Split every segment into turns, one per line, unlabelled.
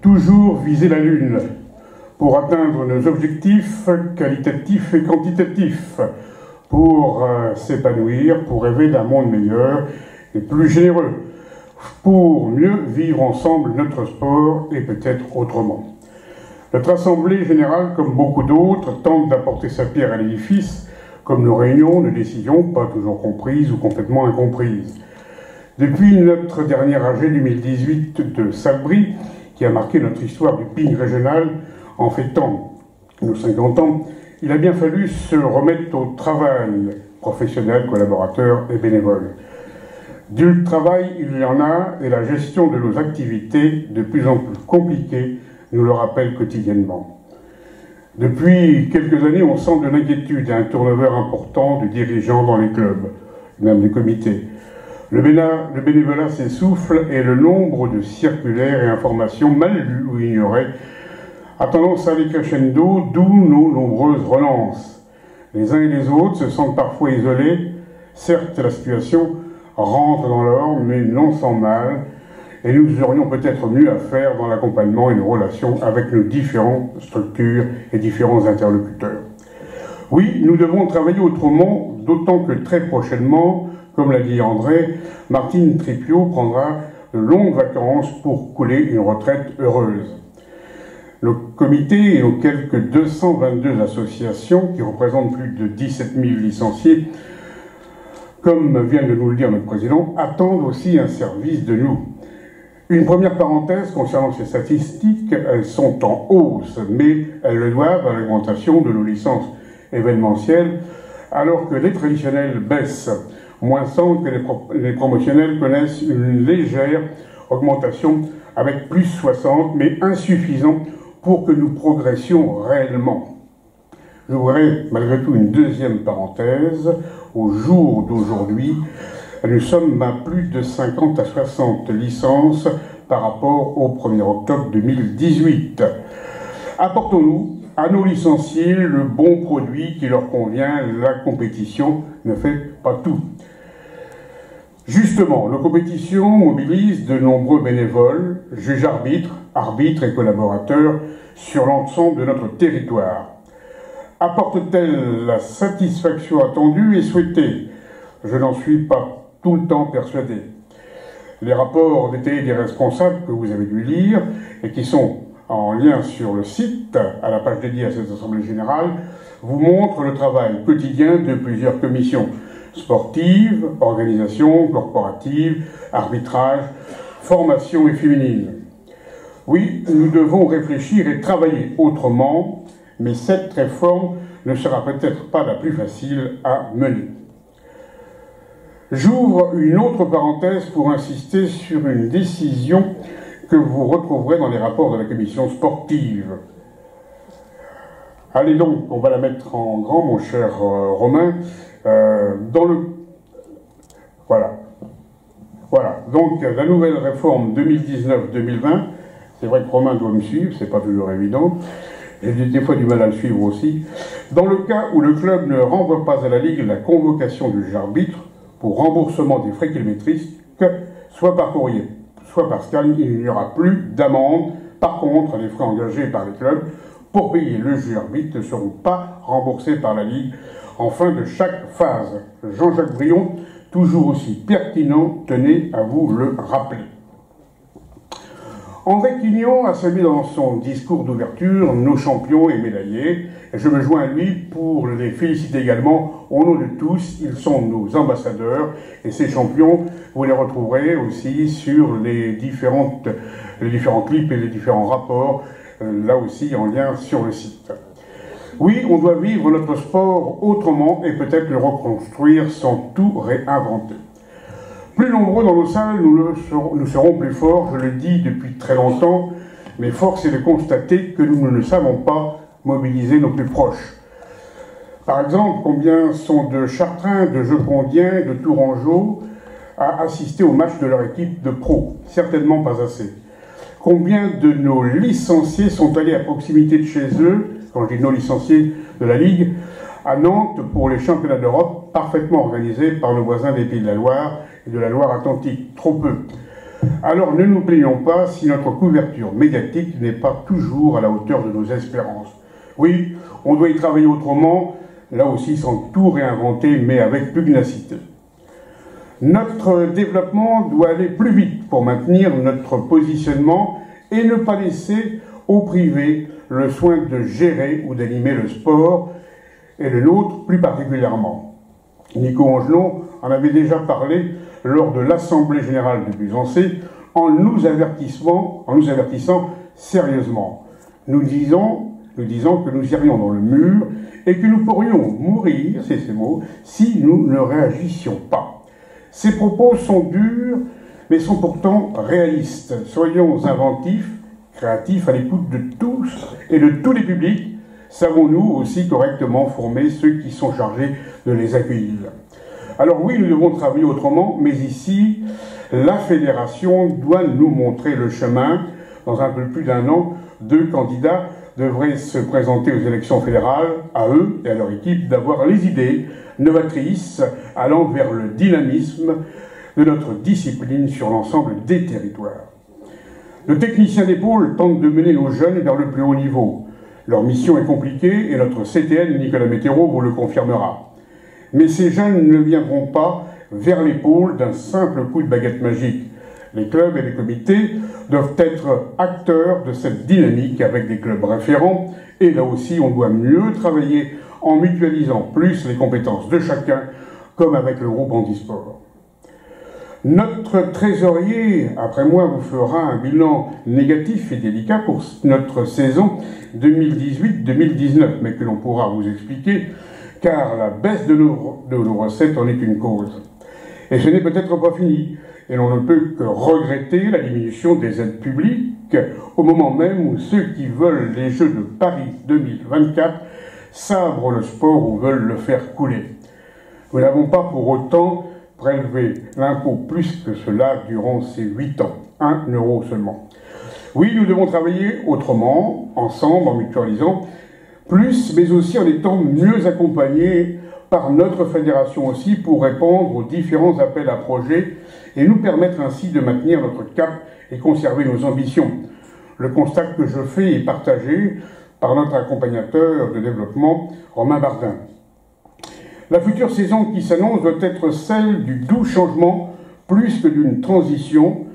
Toujours viser la Lune pour atteindre nos objectifs qualitatifs et quantitatifs, pour s'épanouir, pour rêver d'un monde meilleur et plus généreux, pour mieux vivre ensemble notre sport et peut-être autrement. Notre Assemblée générale, comme beaucoup d'autres, tente d'apporter sa pierre à l'édifice, comme nos réunions, nos décisions, pas toujours comprises ou complètement incomprises. Depuis notre dernière AG 2018 de Salbris, qui a marqué notre histoire du ping régional en fêtant nos 50 ans, il a bien fallu se remettre au travail, professionnels, collaborateurs et bénévoles. Du travail, il y en a, et la gestion de nos activités, de plus en plus compliquée, nous le rappelle quotidiennement. Depuis quelques années, on sent de l'inquiétude et un turnover important de dirigeants dans les clubs, même les comités. Le bénévolat s'essouffle et le nombre de circulaires et informations mal lues ou ignorées a tendance à aller crescendo, d'où nos nombreuses relances. Les uns et les autres se sentent parfois isolés. Certes, la situation rentre dans l'ordre, mais non sans mal, et nous aurions peut-être mieux à faire dans l'accompagnement et nos relations avec nos différentes structures et différents interlocuteurs. Oui, nous devons travailler autrement, d'autant que très prochainement, comme l'a dit André, Martine Tripiot prendra de longues vacances pour couler une retraite heureuse. Le comité et nos quelques 222 associations, qui représentent plus de 17 000 licenciés, comme vient de nous le dire notre président, attendent aussi un service de nous. Une première parenthèse concernant ces statistiques, elles sont en hausse, mais elles le doivent à l'augmentation de nos licences événementielles, alors que les traditionnelles baissent, moins sans que les promotionnels connaissent une légère augmentation avec plus 60, mais insuffisant pour que nous progressions réellement. J'ouvrirai malgré tout une deuxième parenthèse. Au jour d'aujourd'hui, nous sommes à plus de 50 à 60 licences par rapport au 1er octobre 2018. Apportons-nous à nos licenciés le bon produit qui leur convient. La compétition ne fait pas tout. Justement, nos compétitions mobilisent de nombreux bénévoles, juges arbitres et collaborateurs sur l'ensemble de notre territoire. Apporte-t-elle la satisfaction attendue et souhaitée? Je n'en suis pas tout le temps persuadé. Les rapports détaillés des responsables que vous avez dû lire et qui sont en lien sur le site, à la page dédiée à cette Assemblée générale, vous montrent le travail quotidien de plusieurs commissions sportives, organisations, corporatives, arbitrage, formation et féminine. Oui, nous devons réfléchir et travailler autrement, mais cette réforme ne sera peut-être pas la plus facile à mener. J'ouvre une autre parenthèse pour insister sur une décision que vous retrouverez dans les rapports de la commission sportive. Allez donc, on va la mettre en grand, mon cher Romain, Voilà, donc la nouvelle réforme 2019-2020, c'est vrai que Romain doit me suivre, c'est pas toujours évident, j'ai des fois du mal à le suivre aussi. Dans le cas où le club ne renvoie pas à la Ligue la convocation du juge arbitre pour remboursement des frais kilométriques, soit par courrier, soit parce qu'il n'y aura plus d'amende. Par contre, les frais engagés par les clubs pour payer le juge arbitre ne seront pas remboursés par la Ligue en fin de chaque phase. Jean-Jacques Brion, toujours aussi pertinent, tenez à vous le rappeler. André Quignon a salué dans son discours d'ouverture nos champions et médaillés. Et je me joins à lui pour les féliciter également au nom de tous. Ils sont nos ambassadeurs et ces champions, vous les retrouverez aussi sur les différents clips et les différents rapports, là aussi en lien sur le site. Oui, on doit vivre notre sport autrement et peut-être le reconstruire sans tout réinventer. Plus nombreux dans nos salles, nous serons plus forts, je le dis depuis très longtemps, mais force est de constater que nous ne savons pas mobiliser nos plus proches. Par exemple, combien sont de Chartrains, de Jepondiens, de Tourangeaux à assister au match de leur équipe de pro? Certainement pas assez. Combien de nos licenciés sont allés à proximité de chez eux, quand je dis nos licenciés de la Ligue, à Nantes pour les championnats d'Europe parfaitement organisés par nos voisins des Pays de la Loire et de la Loire-Atlantique? Trop peu. Alors ne nous plaignons pas si notre couverture médiatique n'est pas toujours à la hauteur de nos espérances. Oui, on doit y travailler autrement, là aussi sans tout réinventer, mais avec pugnacité. Notre développement doit aller plus vite pour maintenir notre positionnement et ne pas laisser au privé le soin de gérer ou d'animer le sport, et le nôtre plus particulièrement. Nico Angelon en avait déjà parlé lors de l'Assemblée générale du Busancé en nous avertissant sérieusement. Nous disons que nous irions dans le mur et que nous pourrions mourir, c'est ces mots, si nous ne réagissions pas. Ces propos sont durs, mais sont pourtant réalistes. Soyons inventifs, créatifs, à l'écoute de tous et de tous les publics. Savons-nous aussi correctement former ceux qui sont chargés de les accueillir? Alors oui, nous devons travailler autrement, mais ici, la fédération doit nous montrer le chemin. Dans un peu plus d'un an, 2 candidats devraient se présenter aux élections fédérales. À eux et à leur équipe d'avoir les idées novatrices allant vers le dynamisme de notre discipline sur l'ensemble des territoires. Nos techniciens d'épaule tentent de mener nos jeunes vers le plus haut niveau. Leur mission est compliquée et notre CTN, Nicolas Météro, vous le confirmera. Mais ces jeunes ne viendront pas vers l'épaule d'un simple coup de baguette magique. Les clubs et les comités doivent être acteurs de cette dynamique avec des clubs référents. Et là aussi, on doit mieux travailler en mutualisant plus les compétences de chacun, comme avec le groupe Handisport. Notre trésorier, après moi, vous fera un bilan négatif et délicat pour notre saison 2018-2019, mais que l'on pourra vous expliquer, car la baisse de nos recettes en est une cause. Et ce n'est peut-être pas fini, et l'on ne peut que regretter la diminution des aides publiques au moment même où ceux qui veulent les Jeux de Paris 2024 sabrent le sport ou veulent le faire couler. Nous n'avons pas pour autant prélevé l'impôt plus que cela durant ces 8 ans, 1 euro seulement. Oui, nous devons travailler autrement, ensemble, en mutualisant plus, mais aussi en étant mieux accompagnés par notre fédération aussi pour répondre aux différents appels à projets et nous permettre ainsi de maintenir notre cap et conserver nos ambitions. Le constat que je fais est partagé par notre accompagnateur de développement, Romain Bardin. La future saison qui s'annonce doit être celle du doux changement plus que d'une transition.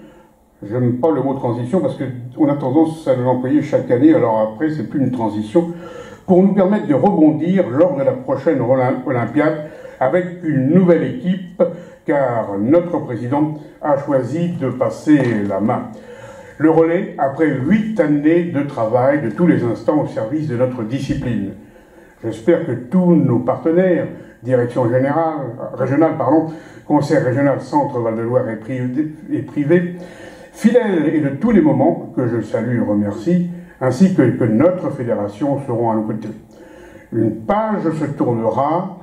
Je n'aime pas le mot transition parce qu'on a tendance à l'employer chaque année, alors après c'est plus une transition, pour nous permettre de rebondir lors de la prochaine Olympiade avec une nouvelle équipe, car notre président a choisi de passer la main. Le relais après 8 années de travail de tous les instants au service de notre discipline. J'espère que tous nos partenaires, direction régionale, conseil régional Centre Val-de-Loire et privé, fidèles et de tous les moments, que je salue et remercie, ainsi que notre fédération seront à nos côtés. Une page se tournera,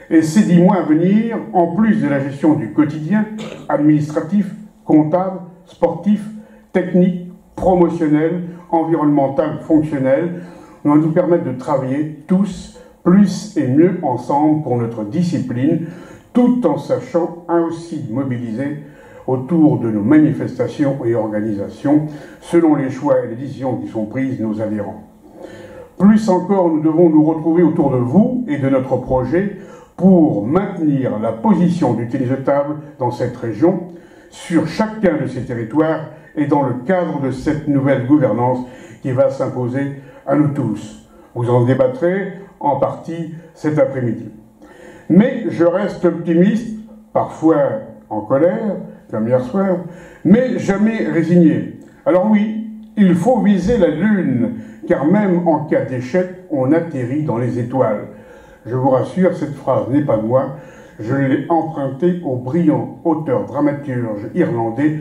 et ces 10 mois à venir, en plus de la gestion du quotidien, administratif, comptable, sportif, technique, promotionnel, environnemental, fonctionnel, vont nous permettre de travailler tous plus et mieux ensemble pour notre discipline, tout en sachant aussi mobiliser autour de nos manifestations et organisations, selon les choix et les décisions qui sont prises nos adhérents. Plus encore, nous devons nous retrouver autour de vous et de notre projet pour maintenir la position d'utilisatable dans cette région, sur chacun de ces territoires et dans le cadre de cette nouvelle gouvernance qui va s'imposer à nous tous. Vous en débattrez en partie cet après-midi. Mais je reste optimiste, parfois en colère, comme hier soir, mais jamais résigné. Alors oui, il faut viser la Lune, car même en cas d'échec, on atterrit dans les étoiles. Je vous rassure, cette phrase n'est pas de moi, je l'ai empruntée au brillant auteur dramaturge irlandais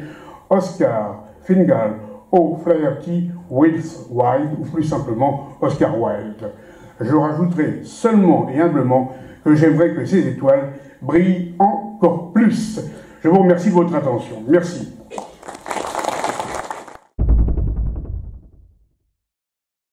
Oscar Fingal O'Flaherty Wilde, ou plus simplement Oscar Wilde. Je rajouterai seulement et humblement que j'aimerais que ces étoiles brillent encore plus. Je vous remercie de votre attention. Merci.